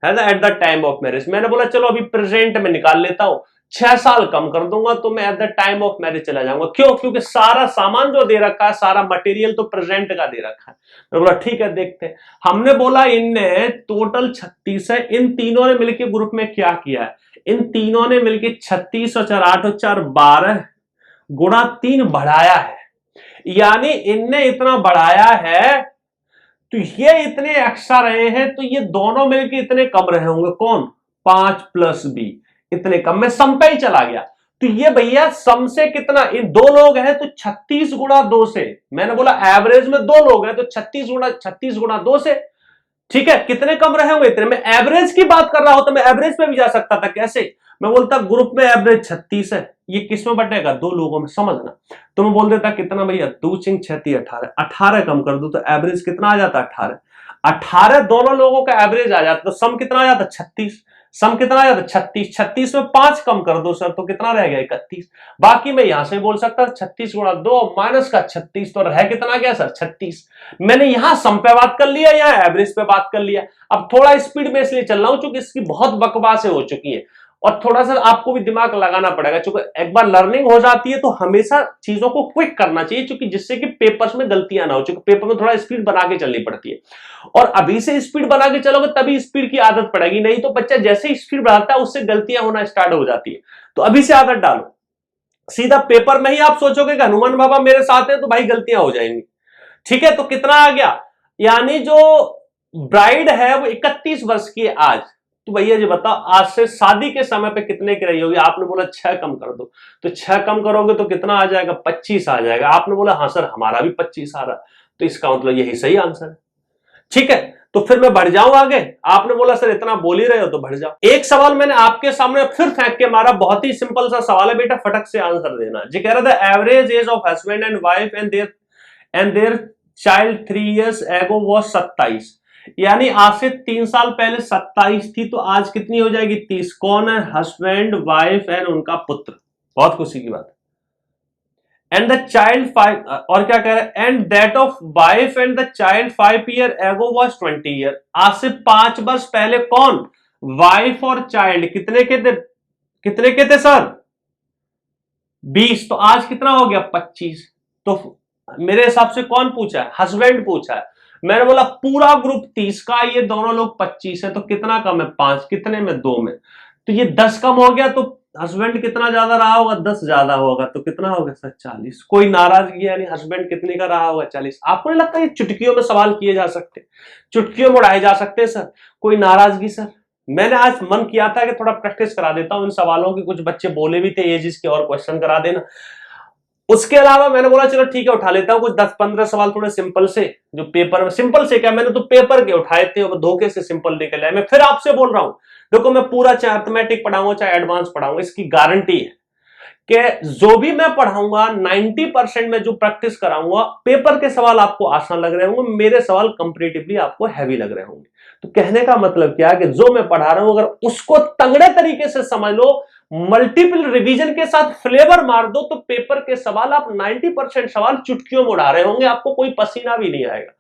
ना, eight the time of marriage. मैंने बोला चलो अभी प्रेजेंट में निकाल लेता हूं, 6 साल कम कर दूंगा तो मैं eight the time of marriage चला जाऊंगा। क्यों, क्योंकि सारा सामान जो दे रखा है, सारा मटेरियल तो प्रेजेंट का दे रखा है। मैं बोला ठीक है देखते हैं। हमने बोला इनने टोटल 36 है, इन तीनों ने मिलकर ग्रुप में क्या किया है, इन तीनों ने मिलकर 36 और 4 8 और 4 12 गुणा 3 बढ़ाया है, यानी इनने इतना बढ़ाया है तो ये इतने एक्स्ट्रा रहे हैं, तो ये दोनों मिलकर इतने कम रहे होंगे। कौन, 5 + b, इतने कम में सम पे ही चला गया। तो ये भैया सम से कितना, इन 2 लोग हैं तो 36 गुणा 2 से, मैंने बोला एवरेज में 2 लोग हैं तो 36 गुणा 2 से, ठीक है, कितने कम रहे होंगे इतने। मैं एवरेज की बात कर रहा हूं तो मैं एवरेज पे भी जा सकता था, कैसे, मैं बोलता ग्रुप में एवरेज 36 है, ये किस में बटेगा, 2 लोगों में, समझना। तो मैं बोल देता कितना भैया, 2 × 6 = 18, 18 कम कर दू तो एवरेज कितना आ जाता, 18, 18 दोनों लोगों का एवरेज आ जाता, तो सम कितना आ जाता, 36, सम कितना आ जाता, 36, 36 में 5 कम कर दो सर तो कितना रह गया, 31। बाकी मैं यहां से बोल सकता 36 × 2 माइनस का 36, तो रह कितना गया सर, 36। मैंने यहां सम पे बात कर लिया, यहां एवरेज पे बात कर लिया। अब थोड़ा स्पीड में इसलिए चल रहा हूं क्योंकि इसकी बहुत बकवासें हो चुकी है और थोड़ा सा आपको भी दिमाग लगाना पड़ेगा, क्योंकि एक बार लर्निंग हो जाती है तो हमेशा चीजों को क्विक करना चाहिए, क्योंकि जिससे कि पेपर्स में गलतियां ना हो, क्योंकि पेपर में थोड़ा स्पीड बना के चलनी पड़ती है और अभी से स्पीड बना के चलोगे तभी स्पीड की आदत पड़ेगी, नहीं तो बच्चा जैसे ही स्पीड बढ़ाता है उससे गलतियां होना स्टार्ट हो जाती है। तो अभी से आदत डालो, सीधा पेपर में ही आप सोचोगे कि हनुमान बाबा मेरे साथ है तो भाई गलतियां हो जाएंगी। ठीक है, तो कितना आ गया, यानी जो ब्राइड है वो 31 वर्ष की है आज। तो भैया जी बताओ आज से शादी के समय पे कितने की रही होगी, आपने बोला 6 कम कर दो, तो 6 कम करोगे तो कितना आ जाएगा, 25 आ जाएगा। आपने बोला हाँ सर हमारा भी 25 आ रहा, तो इसका मतलब यही सही आंसर है। ठीक है, तो फिर मैं बढ़ जाऊं आगे, आपने बोला सर इतना बोल ही रहे हो तो बढ़ जाओ। एक सवाल मैंने आपके सामने फिर फेंक के मारा, बहुत ही सिंपल सा सवाल है बेटा, फटक से आंसर देना। जी कह रहा था average age of husband and wife and their child 3 years ago was 27, यानी आज से 3 साल पहले 27 थी, तो आज कितनी हो जाएगी, 30। कौन है, हस्बैंड वाइफ एंड उनका पुत्र, बहुत खुशी की बात है। एंड द चाइल्ड 5, और क्या कह रहा है, and that of wife and the child 5 year ago was 20 year, आज से 5 वर्ष पहले कौन, वाइफ और चाइल्ड कितने के थे सर, 20, तो आज कितना हो गया, 25। तो मेरे हिसाब से कौन पूछा है, हस्बैंड पूछा है। मैंने बोला पूरा ग्रुप 30 का, ये दोनों लोग 25 है, तो कितना कम है, 5, कितने में, 2 में, तो ये 10 कम हो गया, तो हस्बैंड कितना ज्यादा रहा होगा, 10 ज्यादा होगा, तो कितना होगा सर, 40। कोई नाराजगी, यानी हस्बैंड कितने का रहा होगा, 40। आपको नहीं लगता ये चुटकियों में सवाल किए जा सकते, चुटकियों में उड़ाए जा सकते हैं सर, कोई नाराजगी सर। मैंने आज मन किया था कि थोड़ा प्रैक्टिस करा देता हूं इन सवालों की, कुछ बच्चे बोले भी थे एजिस के और क्वेश्चन करा देना। उसके अलावा मैंने बोला चलो ठीक है उठा लेता हूं कुछ 10-15 सवाल थोड़े सिंपल से, जो पेपर में सिंपल से क्या, मैंने तो पेपर के उठाए थे और धोखे से सिंपल निकल आए। मैं फिर आपसे बोल रहा हूं, देखो मैं पूरा चाहे अर्थमेटिक पढ़ाऊंगा चाहे एडवांस पढ़ाऊंगा, इसकी गारंटी है कि जो भी मैं पढ़ाऊंगा 90% में जो प्रैक्टिस कराऊंगा, पेपर के सवाल आपको आसान लग रहे होंगे, मेरे सवाल कंपैरेटिवली आपको हैवी लग रहे होंगे। तो कहने का मतलब क्या है कि जो मैं पढ़ा रहा हूं अगर उसको तगड़े तरीके से समझ लो, मल्टीपल रिवीजन के साथ फ्लेवर मार दो, तो पेपर के सवाल आप 90% सवाल चुटकियों में उड़ा रहे होंगे, आपको कोई पसीना भी नहीं आएगा।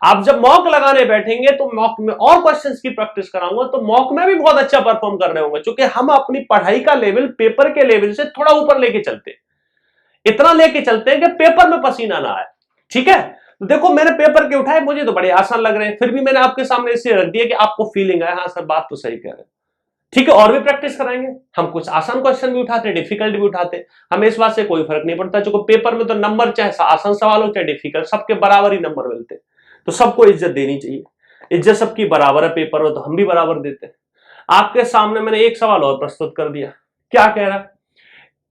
आप जब मॉक लगाने बैठेंगे तो मॉक में और क्वेश्चंस की प्रैक्टिस कराऊंगा तो मॉक में भी बहुत अच्छा परफॉर्म कर रहे होंगे, क्योंकि हम अपनी पढ़ाई का लेवल पेपर के लेवल से थोड़ा ऊपर लेके चलते, इतना लेके चलते हैं कि पेपर में पसीना ना आए। ठीक है, तो देखो मैंने पेपर के उठाए, मुझे तो बड़े आसान लग रहे हैं, फिर भी मैंने आपके सामने इसलिए रख दिया कि आपको फीलिंग आए हाँ सर बात तो सही कह रहे हैं। ठीक है, और भी प्रैक्टिस कराएंगे हम, कुछ आसान क्वेश्चन भी उठाते, डिफिकल्ट भी उठाते, हमें इस बात से कोई फर्क नहीं पड़ता, क्योंकि पेपर में तो नंबर चाहे आसान सवाल हो चाहे डिफिकल्ट, सबके बराबर ही नंबर मिलते, तो सबको इज्जत देनी चाहिए। इज्जत सबकी बराबर है पेपर में, तो हम भी बराबर देते हैं। आपके सामने मैंने एक सवाल और प्रस्तुत कर दिया। क्या कह रहा है?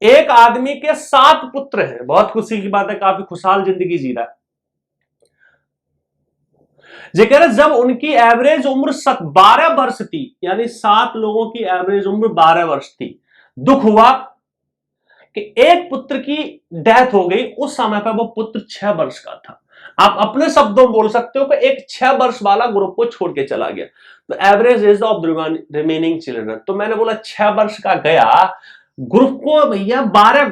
एक आदमी के 7 पुत्र हैं, बहुत खुशी की बात है, काफी खुशहाल जिंदगी जी रहा है। ये कह रहे जब उनकी एवरेज उम्र 12 वर्ष थी, यानी 7 लोगों की एवरेज उम्र 12 वर्ष थी, दुख हुआ कि एक पुत्र की डेथ हो गई। उस समय पर वो पुत्र 6 वर्ष का था। आप अपने शब्दों में बोल सकते हो कि एक 6 वर्ष वाला ग्रुप को छोड़ के चला गया। तो average age of remaining children, तो मैंने बोला 6 वर्ष का गया ग्रुप को, भैया 12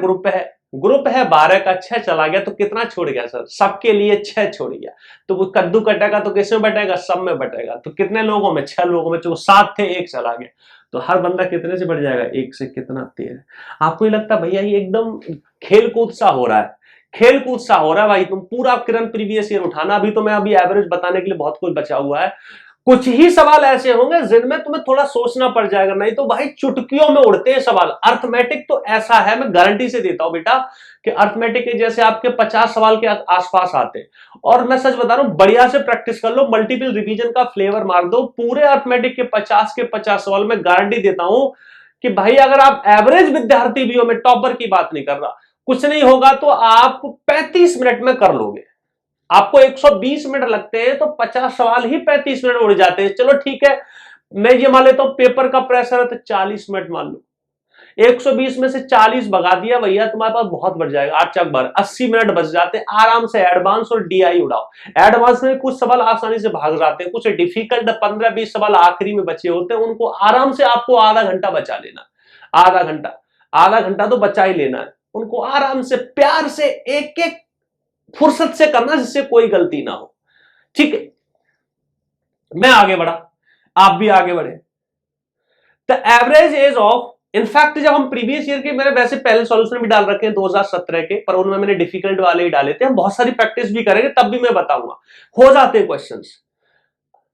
ग्रुप है 12 का, 6 चला गया तो कितना छोड़ गया सर? सबके लिए 6 छोड़ गया। तो वो कद्दू कटेगा तो किसमें बटेगा? सब में बटेगा। तो कितने लोगों में? 6 लोगों में। जो 7 थे, 1 चला गया, तो हर बंदा कितने से बढ़ जाएगा? 1 से। कितना? 13। आपको ही लगता भैया ये एकदम खेल कूद सा हो रहा है? खेल कूद सा हो रहा है भाई। तुम पूरा किरण प्रीवियस ईयर उठाना। अभी तो मैं एवरेज बताने के लिए बहुत कुछ बचा हुआ है। कुछ ही सवाल ऐसे होंगे जिनमें तुम्हें थोड़ा सोचना पड़ जाएगा, नहीं तो भाई चुटकियों में उड़ते हैं सवाल। अर्थमेटिक तो ऐसा है, मैं गारंटी से देता हूं बेटा, कि अर्थमेटिक के जैसे आपके 50 सवाल के आसपास आते हैं। और मैं सच बता रहा हूं, बढ़िया से प्रैक्टिस कर लो, मल्टीपल रिवीजन का फ्लेवर मार दो, पूरे अर्थमेटिक के 50 सवाल में गारंटी देता हूं कि भाई अगर आप एवरेज विद्यार्थी भी हो, मैं टॉपर की बात नहीं कर रहा, कुछ नहीं होगा तो आप 35 मिनट में कर लोगे। आपको 120 मिनट लगते हैं तो 50 सवाल ही 35 मिनट उड़ जाते हैं। चलो ठीक है, मैं ये मान लेता हूं पेपर का प्रेशर है तो 40 मिनट मान लो। 120 में से 40 भगा दिया भैया, तुम्हारे पास बहुत बढ़ जाएगा। 8 चक बार 80 मिनट बच जाते हैं आराम से। एडवांस और डीआई उड़ाओ। एडवांस में कुछ सवाल आसानी से भाग जाते हैं, कुछ डिफिकल्ट 15-20 सवाल आखिरी में बचे होते हैं, उनको आराम से आपको आधा घंटा बचा लेना। आधा घंटा तो बचा ही लेना है। उनको आराम से प्यार से एक एक फुर्सत से करना, जिससे कोई गलती ना हो। ठीक है, मैं आगे बढ़ा, आप भी आगे बढ़े। The average age of, in fact जब हम प्रीवियस ईयर के, मैंने वैसे पहले सॉल्यूशन भी डाल रखे हैं 2017 के, पर उनमें मैंने डिफिकल्ट वाले ही डाले थे। हम बहुत सारी प्रैक्टिस भी करेंगे, तब भी मैं बताऊंगा, हो जाते हैं क्वेश्चंस।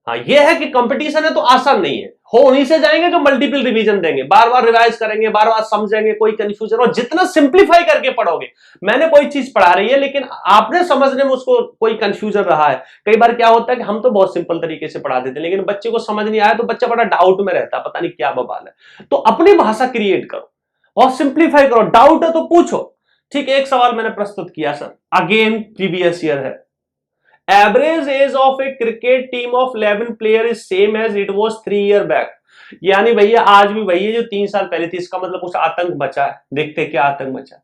हाँ, ये है कि कंपटीशन है तो आसान नहीं है। हो उन्हीं से जाएंगे जो मल्टीपल रिवीजन देंगे, बार बार रिवाइज करेंगे, बार बार समझेंगे, कोई कंफ्यूजन, और जितना सिंप्लीफाई करके पढ़ोगे। मैंने कोई चीज पढ़ा रही है लेकिन आपने समझने में उसको कोई कंफ्यूजन रहा है। कई बार क्या होता है कि हम तो बहुत सिंपल तरीके से पढ़ा देते हैं, लेकिन बच्चे को समझ नहीं आया तो बच्चा बड़ा डाउट में रहता है, पता नहीं क्या बवाल है। तो अपनी भाषा क्रिएट करो और सिंप्लीफाई करो। डाउट है तो पूछो। ठीक, एक सवाल मैंने प्रस्तुत किया सर, अगेन प्रीवियस ईयर है। Average age of a cricket team of 11 player is same age it was 3 year back. यानी भैया आज भी वही है जो 3 साल पहले थी। इसका मतलब कुछ आतंक बचा है। देखते क्या आतंक बचा।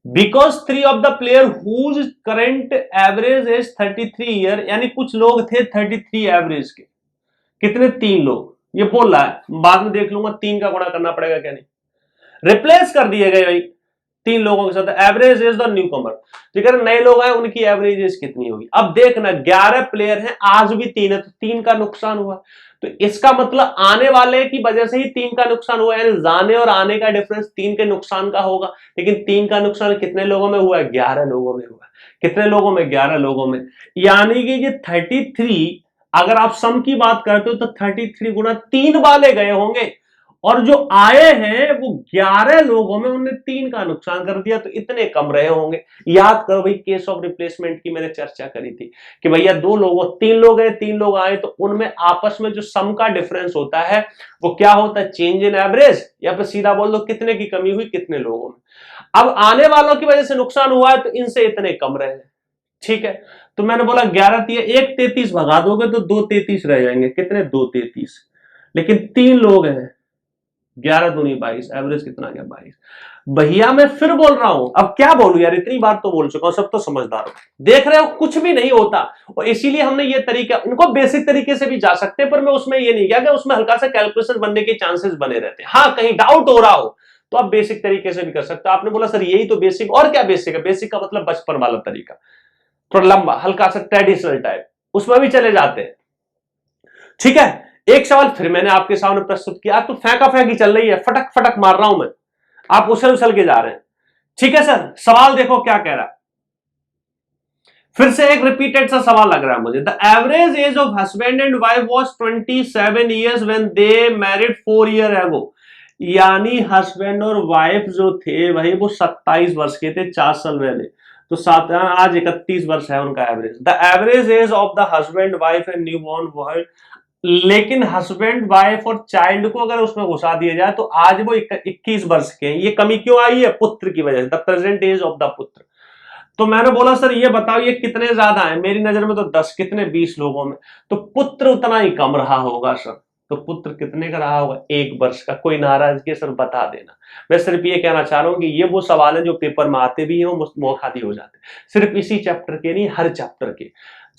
Because 3 of the player whose current average is 33 year, यानी कुछ लोग थे 33 एवरेज के। कितने? 3 लोग। ये बोल रहा है, बाद में देख लूंगा 3 का गुणा करना पड़ेगा क्या नहीं। रिप्लेस कर दिए गए भाई 3 लोगों के साथ। एवरेज एज द न्यू कमर, ठीक है, नए लोग आए उनकी एवरेज एज कितनी होगी। अब देखना 11 प्लेयर हैं, आज भी 3 है, तो 3 का नुकसान हुआ। तो इसका मतलब आने वाले की वजह से ही 3 का नुकसान हुआ, यानी जाने और आने का डिफरेंस 3 के नुकसान का होगा। लेकिन 3 का नुकसान कितने लोगों में हुआ है? 11 लोगों में हुआ। कितने लोगों में? 11 लोगों में। यानी कि ये 33, अगर आप सम की बात करते हो तो 33 गुना 3 वाले गए होंगे, और जो आए हैं वो 11 लोगों में, उन्होंने 3 का नुकसान कर दिया, तो इतने कम रहे होंगे। याद करो भाई, केस ऑफ रिप्लेसमेंट की मैंने चर्चा करी थी कि भैया 2 लोगों, 3 लोग हैं, 3 लोग आए, तो उनमें आपस में जो सम का डिफरेंस होता है वो क्या होता है? चेंज इन एवरेज, या फिर सीधा बोल दो कितने की कमी हुई कितने लोगों में। अब आने वालों की वजह से नुकसान हुआ है तो इनसे इतने कम रहे हैं। ठीक है, तो मैंने बोला 11 1 33 भगा दोगे तो 2 33 रह जाएंगे। कितने? 2 33। लेकिन 3 लोग हैं, 11 दूनी 22, एवरेज कितना गया? 22। भैया मैं फिर बोल रहा हूं, अब क्या बोलूं यार, इतनी बार तो बोल चुका हूं, सब तो समझदार हो। देख रहे हो कुछ भी नहीं होता, और इसीलिए हमने ये तरीका, उनको बेसिक तरीके से भी जा सकते हैं, पर मैं उसमें ये नहीं किया कि उसमें हल्का सा कैलकुलेशन बनने के चांसेस बने रहते हैं। हाँ, कहीं डाउट हो रहा हो तो आप बेसिक तरीके से भी कर सकते हो। आपने बोला सर यही तो बेसिक, और क्या बेसिक है? बेसिक का मतलब बचपन वाला तरीका, थोड़ा लंबा, हल्का सा ट्रेडिशनल टाइप, उसमें भी चले जाते हैं। ठीक है, एक सवाल फिर मैंने आपके सामने प्रस्तुत किया। तो फेंका फेंकी चल रही है, फटक फटक मार रहा हूं मैं, आप उछल उछल के जा रहे हैं। ठीक है सर, सवाल देखो क्या कह रहा है। फिर से एक रिपीटेड सा सवाल लग रहा है मुझे। The average age of husband and wife was 27 years when they married 4 year एगो। यानी हस्बैंड और वाइफ जो थे भाई वो 27 वर्ष के थे 4 साल पहले। तो आज 31 वर्ष है उनका average. The average age of the husband wife and new born boy, लेकिन हस्बैंड वाइफ और चाइल्ड को अगर उसमें घुसा दिया जाए तो आज वो 21 वर्ष के हैं। ये कमी क्यों आई है? पुत्र की वजह से, the present age of the पुत्र। तो मैंने बोला सर ये बताओ ये कितने ज्यादा है? मेरी नजर में तो 10, कितने 20 लोगों में, तो पुत्र उतना ही कम रहा होगा सर। तो पुत्र कितने का रहा होगा? 1 वर्ष का। कोई नाराजगी सर बता देना। मैं सिर्फ ये कहना चाह रहा हूं कि ये वो सवाल है जो पेपर में आते भी हैं, मौखादी हो जाते हैं। सिर्फ इसी चैप्टर के नहीं, हर चैप्टर के।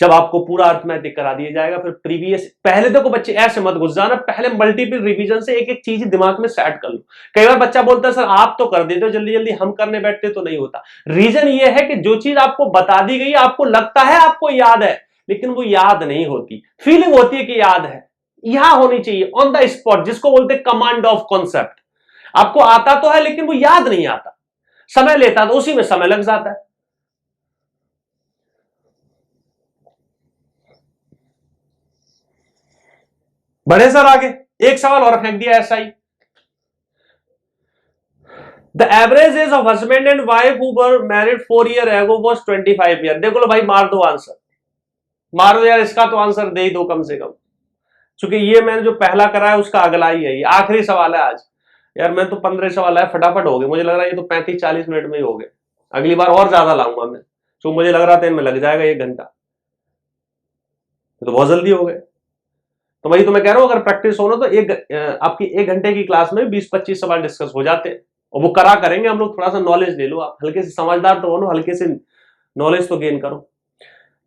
जब आपको पूरा अर्थमैटिक करा दिया जाएगा, फिर प्रीवियस, पहले देखो बच्चे ऐसे मत घुस जाना, पहले मल्टीपल रिवीजन से एक एक चीज दिमाग में सेट कर लो। कई बार बच्चा बोलता है सर आप तो कर देते हो जल्दी जल्दी, हम करने बैठते तो नहीं होता। रीजन ये है कि जो चीज आपको बता दी गई, आपको लगता है आपको याद है, लेकिन वो याद नहीं होती। फीलिंग होती है कि याद है, यहां होनी चाहिए ऑन द स्पॉट, जिसको बोलते हैं कमांड ऑफ कॉन्सेप्ट। आपको आता तो है लेकिन वो याद नहीं आता, समय लेता, तो उसी में समय लग जाता है। बढ़े सर आगे, एक सवाल और फेंक दिया ऐसा ही। The average age of husband and wife who were married 4 year ago was 25 year. देखो लो भाई, मार दो आंसर, मार दो यार, इसका तो आंसर दे ही दो कम से कम, क्योंकि ये मैंने जो पहला करा है उसका अगला ही है, ये आखिरी सवाल है आज। यार मैं तो 15 सवाल है, फटाफट हो गए, मुझे लग रहा है ये तो 35-40 मिनट में ही हो गए। अगली बार और ज्यादा लाऊंगा मैं, तो मुझे लग रहा था इनमें लग जाएगा 1 घंटा, तो बहुत जल्दी हो गए। तो वही तो मैं कह रहा हूं, अगर प्रैक्टिस हो ना तो आपकी 1 घंटे की क्लास में 20-25 सवाल डिस्कस हो जाते हैं, और वो करा करेंगे हम लोग। थोड़ा सा नॉलेज ले लो आप, हल्के से समझदार तो हो ना, हल्के से नॉलेज तो गेन करो।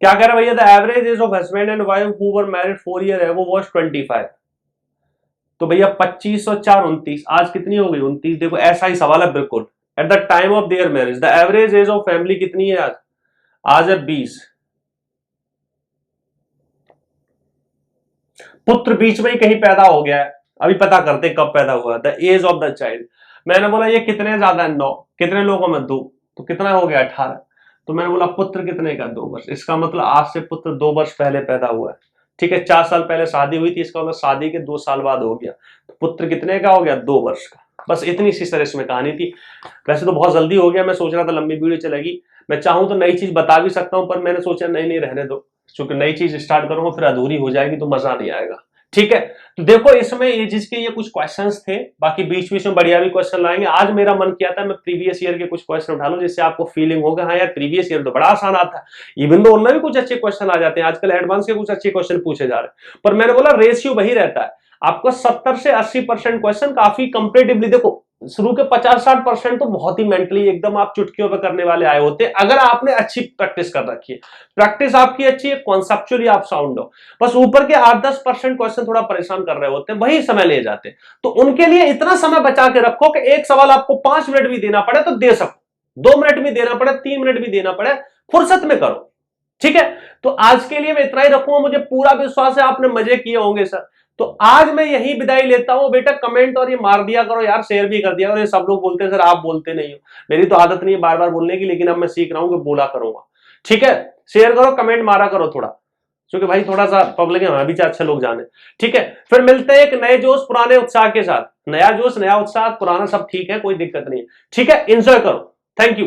क्या कह रहा है भैया? The average age of husband and wife who were married 4 year ago was 25। तो भैया 25 और 4 29, आज कितनी हो गई? 29। देखो ऐसा ही सवाल है बिल्कुल। Eight the time of their marriage the average age of family कितनी है आज? आज है 20। पुत्र बीच में ही कहीं पैदा हो गया है, अभी पता करते कब पैदा हुआ। The age of the child, मैंने बोला ये कितने ज्यादा है? 9। कितने लोगों में? 2। तो कितना हो गया? 18। तो मैंने बोला पुत्र कितने का? 2 वर्ष। इसका मतलब आज से पुत्र 2 वर्ष पहले पैदा हुआ है। ठीक है, 4 साल पहले शादी हुई थी, इसका मतलब शादी के 2 साल बाद हो गया। तो पुत्र कितने का हो गया? 2 वर्ष का। बस इतनी सी सर इसमें कहानी थी। वैसे तो बहुत जल्दी हो गया, मैं सोच रहा था लंबी वीडियो चलेगी, मैं चाहूं तो नई चीज बता भी सकता हूं, पर मैंने सोचा नहीं नहीं रहने दो, क्योंकि नई चीज स्टार्ट करूंगा फिर अधूरी हो जाएगी तो मजा नहीं आएगा। ठीक है, तो देखो इसमें ये जिसके ये कुछ क्वेश्चंस थे, बाकी बीच बीच में बढ़िया भी क्वेश्चन लाएंगे। आज मेरा मन किया था मैं प्रीवियस ईयर के कुछ क्वेश्चन उठा लूं, जिससे आपको फीलिंग होगा हाँ यार प्रीवियस ईयर तो बड़ा आसान आता है, इवन दो उनमें भी कुछ अच्छे क्वेश्चन आ जाते हैं, आजकल एडवांस के कुछ अच्छे क्वेश्चन पूछे जा रहे हैं। पर मैंने बोला रेशियो वही रहता है, आपको 70 से 80% क्वेश्चन काफी कंपेरेटिवली, देखो शुरू के 50-60% तो बहुत ही मेंटली एकदम आप चुटकियों पे करने वाले आए होते, अगर आपने अच्छी प्रैक्टिस कर रखी है, प्रैक्टिस आपकी अच्छी है, कॉन्सेप्चुअली आप साउंड हो। बस ऊपर के 8-10% क्वेश्चन थोड़ा परेशान कर रहे होते हैं, वही समय ले जाते हैं। तो उनके लिए इतना समय बचा के रखो कि एक सवाल आपको 5 मिनट भी देना पड़े तो दे सको, 2 मिनट भी देना पड़े, 3 मिनट भी देना पड़े, फुर्सत में करो। ठीक है, तो आज के लिए मैं इतना ही रखूंगा, मुझे पूरा विश्वास है आपने मजे किए होंगे सर। तो आज मैं यही विदाई लेता हूं बेटा, कमेंट और ये मार दिया करो यार, शेयर भी कर दिया करो। ये सब लोग बोलते हैं सर आप बोलते नहीं हो, मेरी तो आदत नहीं है बार बार बोलने की, लेकिन अब मैं सीख रहा हूं कि बोला करूंगा। ठीक है, शेयर करो, कमेंट मारा करो थोड़ा, क्योंकि भाई थोड़ा सा पब्लिक है, भी अच्छे लोग जाने। ठीक है, फिर मिलते हैं एक नए जोश पुराने उत्साह के साथ। नया जोश नया उत्साह, पुराना सब ठीक है, कोई दिक्कत नहीं है। ठीक है, एंजॉय करो, थैंक यू।